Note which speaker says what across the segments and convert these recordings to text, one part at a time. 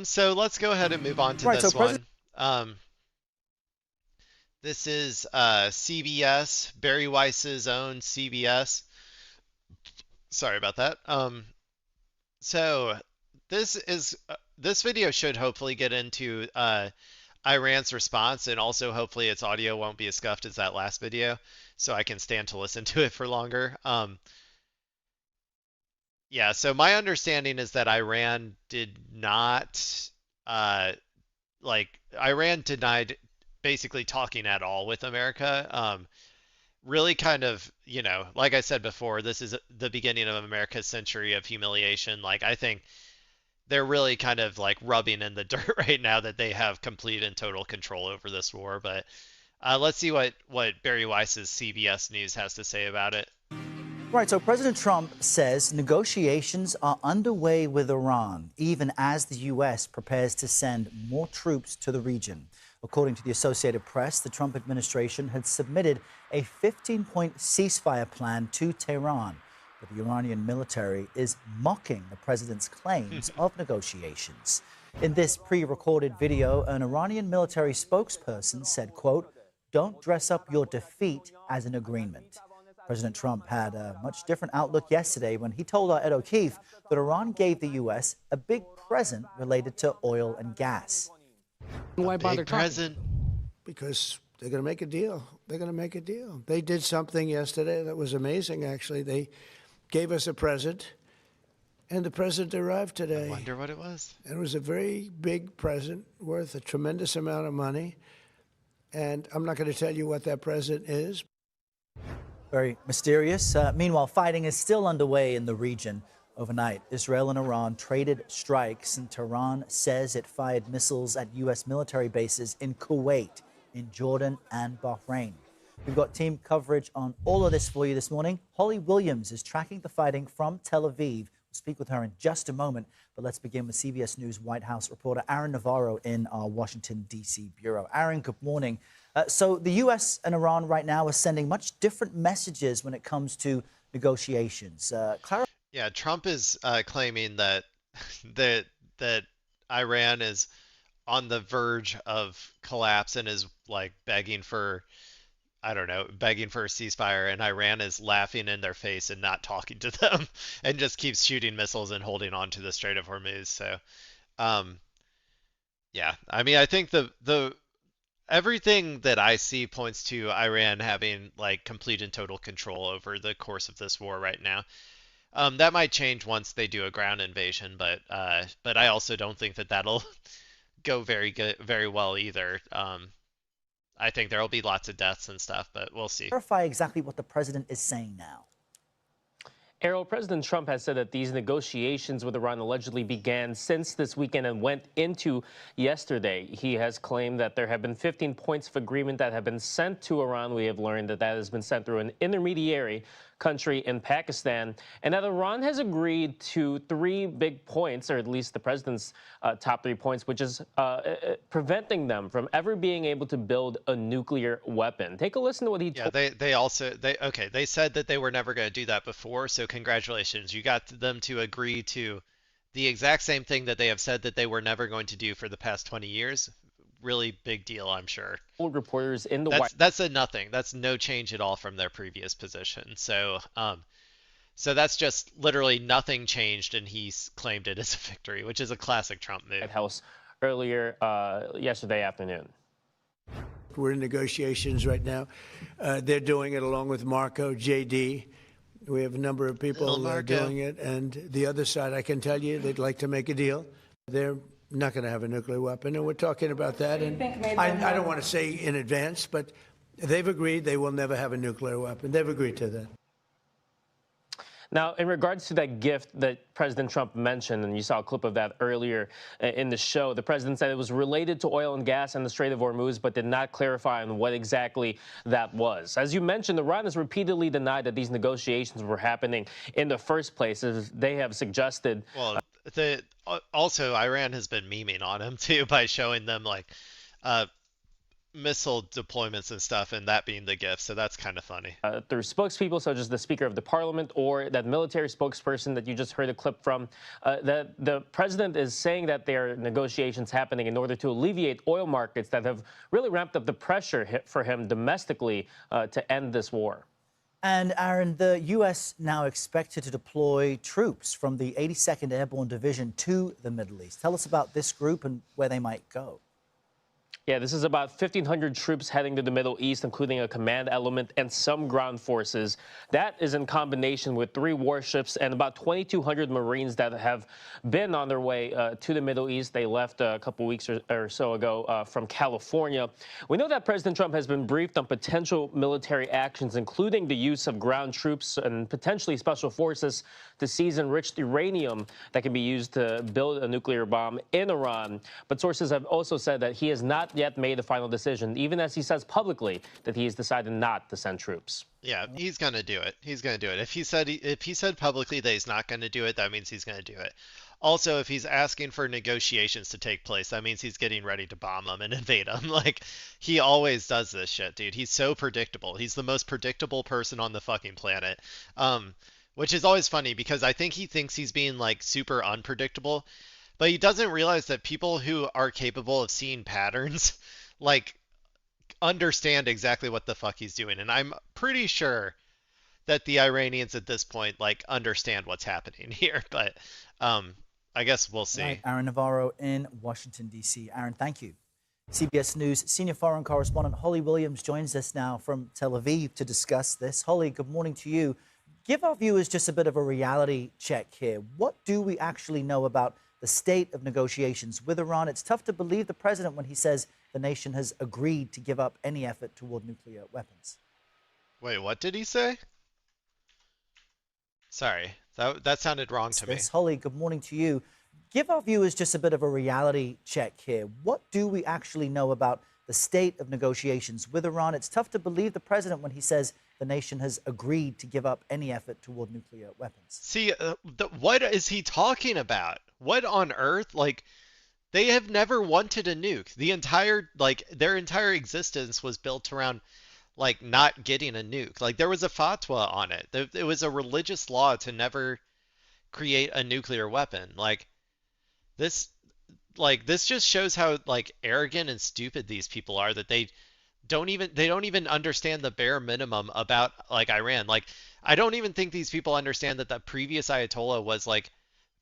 Speaker 1: So let's go ahead and move on to
Speaker 2: Right. So
Speaker 1: this
Speaker 2: President.
Speaker 1: one. Um, this is CBS, Barry Weiss's own CBS. Sorry about that. So this video should hopefully get into Iran's response, and also hopefully its audio won't be as scuffed as that last video, so I can stand to listen to it for longer. Yeah, so my understanding is that Iran did not, uh, Iran denied basically talking at all with America. Really kind of, like I said before, this is the beginning of America's century of humiliation. Like, I think they're really kind of like rubbing in the dirt right now that they have complete and total control over this war. But let's see what Barry Weiss's CBS News has to say about it.
Speaker 2: Right. So President Trump says negotiations are underway with Iran, even as the U.S. prepares to send more troops to the region. According to the Associated Press, the Trump administration had submitted a 15-point ceasefire plan to Tehran, but the Iranian military is mocking the president's claims of negotiations. In this pre-recorded video, an Iranian military spokesperson said, quote, "Don't dress up your defeat as an agreement." President Trump had a much different outlook yesterday when he told our Ed O'Keefe that Iran gave the U.S. a big present related to oil and gas.
Speaker 1: A
Speaker 3: Why bother
Speaker 1: big
Speaker 3: talking?
Speaker 1: present.
Speaker 4: Because they're going to make a deal. They're going to make a deal. They did something yesterday that was amazing, actually. They gave us a present, and the present arrived
Speaker 1: I
Speaker 4: today.
Speaker 1: wonder what it was.
Speaker 4: And it was a very big present worth a tremendous amount of money. And I'm not going to tell you what that present is.
Speaker 2: Very mysterious. Meanwhile, fighting is still underway in the region. Overnight, Israel and Iran traded strikes, and Tehran says it fired missiles at U.S. military bases in Kuwait, in Jordan, and Bahrain. We've got team coverage on all of this for you this morning. Holly Williams is tracking the fighting from Tel Aviv. We'll speak with her in just a moment, but let's begin with CBS News White House reporter Aaron Navarro in our Washington, D.C. bureau. Aaron, good morning. So the U.S. and Iran right now are sending much different messages when it comes to negotiations.
Speaker 1: Yeah, Trump is claiming that that that Iran is on the verge of collapse and is like begging for, I don't know, begging for a ceasefire, and Iran is laughing in their face and not talking to them and just keeps shooting missiles and holding on to the Strait of Hormuz. So, um, yeah, I mean, I think the everything that I see points to Iran having like complete and total control over the course of this war right now. That might change once they do a ground invasion, but I also don't think that that'll go very well either. I think there'll be lots of deaths and stuff, but we'll see.
Speaker 2: Clarify exactly what the president is saying now.
Speaker 3: Errol, President Trump has said that these negotiations with Iran allegedly began since this weekend and went into yesterday. He has claimed that there have been 15 points of agreement that have been sent to Iran. We have learned that that has been sent through an intermediary country in Pakistan, and that Iran has agreed to 3 big points, or at least the president's top 3 points, which is preventing them from ever being able to build a nuclear weapon. Take a listen to what he
Speaker 1: Yeah,
Speaker 3: told.
Speaker 1: they said that they were never going to do that before, so congratulations. You got them to agree to the exact same thing that they have said that they were never going to do for the past 20 years. Really big deal, I'm sure.
Speaker 3: Reporters in the
Speaker 1: That's a nothing. That's no change at all from their previous position. So that's just literally nothing changed, and he's claimed it as a victory, which is a classic Trump move.
Speaker 3: White House earlier yesterday afternoon.
Speaker 4: We're in negotiations right now. They're doing it along with Marco, JD. We have a number of people doing it. And the other side, I can tell you, they'd like to make a deal. They're not going to have a nuclear weapon, and we're talking about that. And I don't want to say in advance, but they've agreed they will never have a nuclear weapon. They've agreed to that.
Speaker 3: Now, in regards to that gift that President Trump mentioned, and you saw a clip of that earlier in the show, the president said it was related to oil and gas and the Strait of Hormuz, but did not clarify on what exactly that was. As you mentioned, Iran has repeatedly denied that these negotiations were happening in the first place, as they have suggested.
Speaker 1: Well, also Iran has been memeing on him too by showing them like uh, missile deployments and stuff, and that being the gift. So that's kind of funny.
Speaker 3: Through spokespeople such as the Speaker of the Parliament or that military spokesperson that you just heard a clip from, that the president is saying that there are negotiations happening in order to alleviate oil markets that have really ramped up the pressure for him domestically to end this war.
Speaker 2: And Aaron, the U.S. now expected to deploy troops from the 82nd Airborne Division to the Middle East. Tell us about this group and where they might go.
Speaker 3: Yeah, this is about 1,500 troops heading to the Middle East, including a command element and some ground forces. That is in combination with 3 warships and about 2,200 Marines that have been on their way to the Middle East. They left a couple weeks or so ago from California. We know that President Trump has been briefed on potential military actions, including the use of ground troops and potentially special forces to seize enriched uranium that can be used to build a nuclear bomb in Iran. But sources have also said that he has not yet made a final decision, even as he says publicly that he has decided not to send troops.
Speaker 1: Yeah, he's gonna do it. He's gonna do it. If he said publicly that he's not gonna do it, that means he's gonna do it. Also, if he's asking for negotiations to take place, that means he's getting ready to bomb them and invade them. Like, he always does this shit, dude. He's so predictable. He's the most predictable person on the fucking planet. Which is always funny because I think he thinks he's being like super unpredictable, but he doesn't realize that people who are capable of seeing patterns, like, understand exactly what the fuck he's doing. And I'm pretty sure that the Iranians at this point like understand what's happening here, but I guess we'll see.
Speaker 2: Right, Aaron Navarro in Washington, D.C. Aaron, thank you. CBS News senior foreign correspondent Holly Williams joins us now from Tel Aviv to discuss this. Holly, good morning to you. Give our viewers just a bit of a reality check here. What do we actually know about the state of negotiations with Iran? It's tough to believe the president when he says the nation has agreed to give up any effort toward nuclear weapons.
Speaker 1: Wait, what did he say? Sorry, that sounded wrong to me.
Speaker 2: Holly, good morning to you. Give our viewers just a bit of a reality check here. What do we actually know about the state of negotiations with Iran? It's tough to believe the president when he says the nation has agreed to give up any effort toward nuclear weapons.
Speaker 1: See, what is he talking about? What on earth? Like, they have never wanted a nuke. Their entire existence was built around, like, not getting a nuke. Like, there was a fatwa on it. It was a religious law to never create a nuclear weapon. This just shows how, like, arrogant and stupid these people are, that they don't even understand the bare minimum about, like, Iran. Like, I don't even think these people understand that the previous Ayatollah was, like,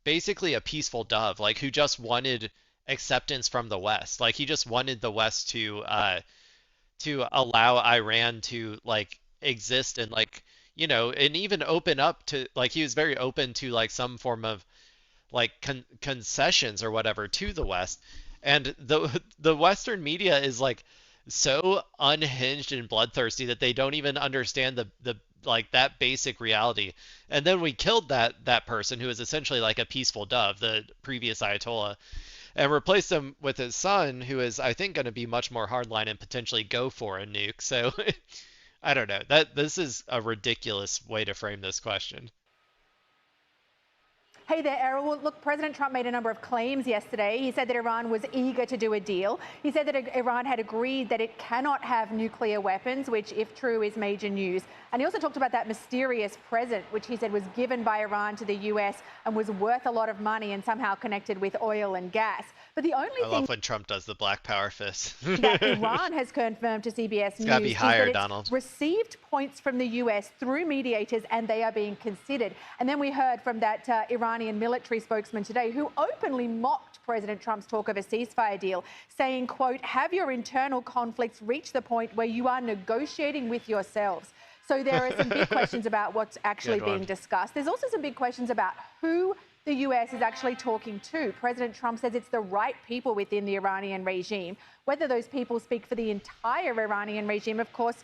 Speaker 1: basically a peaceful dove, like, who just wanted acceptance from the West. Like, he just wanted the West to allow Iran to, like, exist and, like, and even open up to, like, he was very open to, like, some form of, like, concessions or whatever to the West. And the Western media is, like, so unhinged and bloodthirsty that they don't even understand the like, that basic reality. And then we killed that person who is essentially like a peaceful dove, the previous Ayatollah, and replaced him with his son, who is, I think, going to be much more hardline and potentially go for a nuke. So I don't know. This is a ridiculous way to frame this question.
Speaker 5: Hey there, Errol. Well, look, President Trump made a number of claims yesterday. He said that Iran was eager to do a deal. He said that Iran had agreed that it cannot have nuclear weapons, which, if true, is major news. And he also talked about that mysterious present, which he said was given by Iran to the US and was worth a lot of money and somehow connected with oil and gas. But the only
Speaker 1: I love when Trump does the black power fist.
Speaker 5: that Iran has confirmed to CBS News
Speaker 1: gotta be higher,
Speaker 5: is that
Speaker 1: Donald.
Speaker 5: it's received points from the US through mediators and they are being considered. And then we heard from that Iranian military spokesman today who openly mocked President Trump's talk of a ceasefire deal, saying, quote, "Have your internal conflicts reached the point where you are negotiating with yourselves?" So there are some big questions about what's actually being discussed. There's also some big questions about who the US is actually talking to. President Trump says it's the right people within the Iranian regime. Whether those people speak for the entire Iranian regime, of course,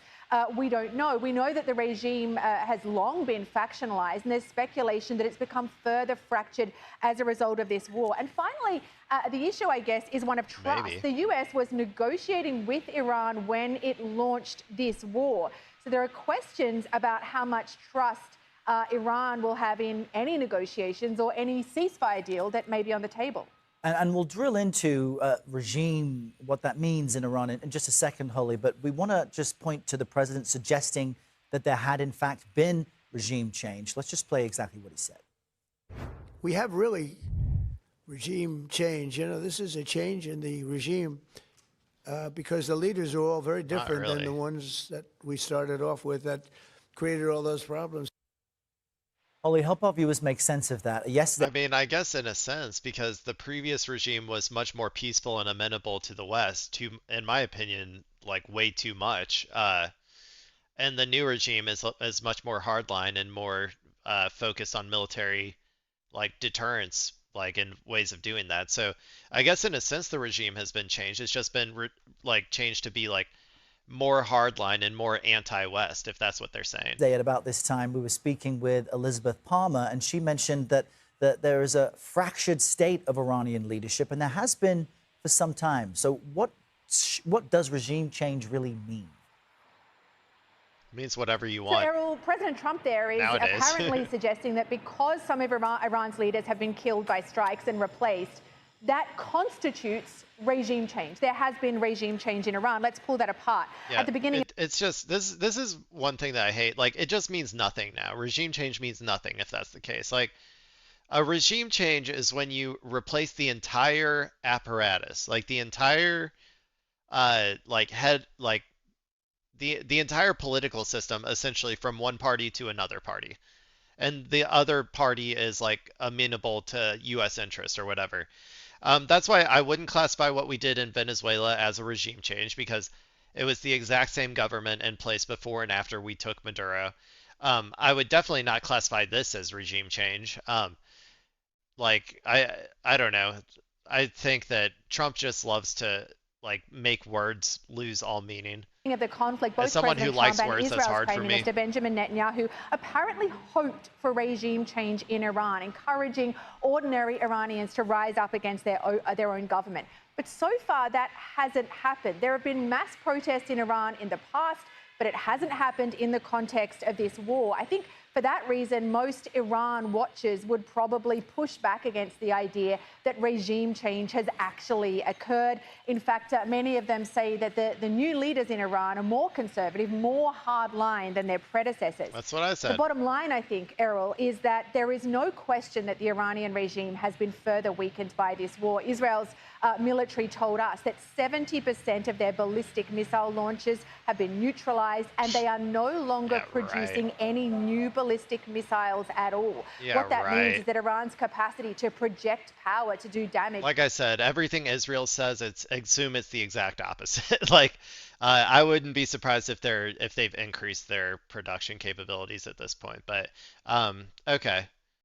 Speaker 5: we don't know. We know that the regime has long been factionalized, and there's speculation that it's become further fractured as a result of this war. And finally, the issue, I guess, is one of trust.
Speaker 1: Maybe.
Speaker 5: The US was negotiating with Iran when it launched this war. So there are questions about how much trust Iran will have in any negotiations or any ceasefire deal that may be on the table.
Speaker 2: And we'll drill into regime, what that means in Iran in just a second, Holly. But we want to just point to the president suggesting that there had, in fact, been regime change. Let's just play exactly what he said.
Speaker 4: We have really regime change. You know, this is a change in the regime because the leaders are all very different than the ones that we started off with that created all those problems.
Speaker 2: Holly, help our viewers make sense of that. Yesterday,
Speaker 1: I mean, I guess in a sense, because the previous regime was much more peaceful and amenable to the West, in my opinion, like way too much. And the new regime is much more hardline and more focused on military like deterrence, like in ways of doing that. So I guess in a sense the regime has been changed. It's just been like changed to be like more hardline and more anti-West, if that's what they're saying.
Speaker 2: At about this time, we were speaking with Elizabeth Palmer, and she mentioned that there is a fractured state of Iranian leadership, and there has been for some time. So what does regime change really mean?
Speaker 1: It means whatever you
Speaker 5: So,
Speaker 1: want.
Speaker 5: Errol, President Trump there is
Speaker 1: Nowadays.
Speaker 5: apparently suggesting that because some of Iran's leaders have been killed by strikes and replaced, that constitutes regime change. There has been regime change in Iran. Let's pull that apart.
Speaker 1: Yeah,
Speaker 5: At the beginning,
Speaker 1: it's just this is one thing that I hate. Like it just means nothing now. Regime change means nothing if that's the case. Like a regime change is when you replace the entire apparatus, like the entire like head like the entire political system essentially from one party to another party. And the other party is like amenable to US interest or whatever. That's why I wouldn't classify what we did in Venezuela as a regime change because it was the exact same government in place before and after we took Maduro. I would definitely not classify this as regime change. Like I don't know. I think that Trump just loves to like make words lose all meaning.
Speaker 5: of the conflict, both
Speaker 1: As someone who
Speaker 5: President
Speaker 1: likes
Speaker 5: Trump and
Speaker 1: words, that's
Speaker 5: Israel's
Speaker 1: hard
Speaker 5: Prime
Speaker 1: for me.
Speaker 5: Minister Benjamin Netanyahu apparently hoped for regime change in Iran, encouraging ordinary Iranians to rise up against their own government. But so far, that hasn't happened. There have been mass protests in Iran in the past, but it hasn't happened in the context of this war. I think for that reason, most Iran watchers would probably push back against the idea that regime change has actually occurred. In fact, many of them say that the new leaders in Iran are more conservative, more hardline than their predecessors.
Speaker 1: That's what I said.
Speaker 5: The bottom line, I think, Errol, is that there is no question that the Iranian regime has been further weakened by this war. Israel's military told us that 70% of their ballistic missile launches have been neutralized and they are no longer producing any new ballistic missiles at all. What that means is that Iran's capacity to project power to do damage.
Speaker 1: Like I said, everything Israel says, assume it's the exact opposite. Like, I wouldn't be surprised if they've increased their production capabilities at this point. But okay.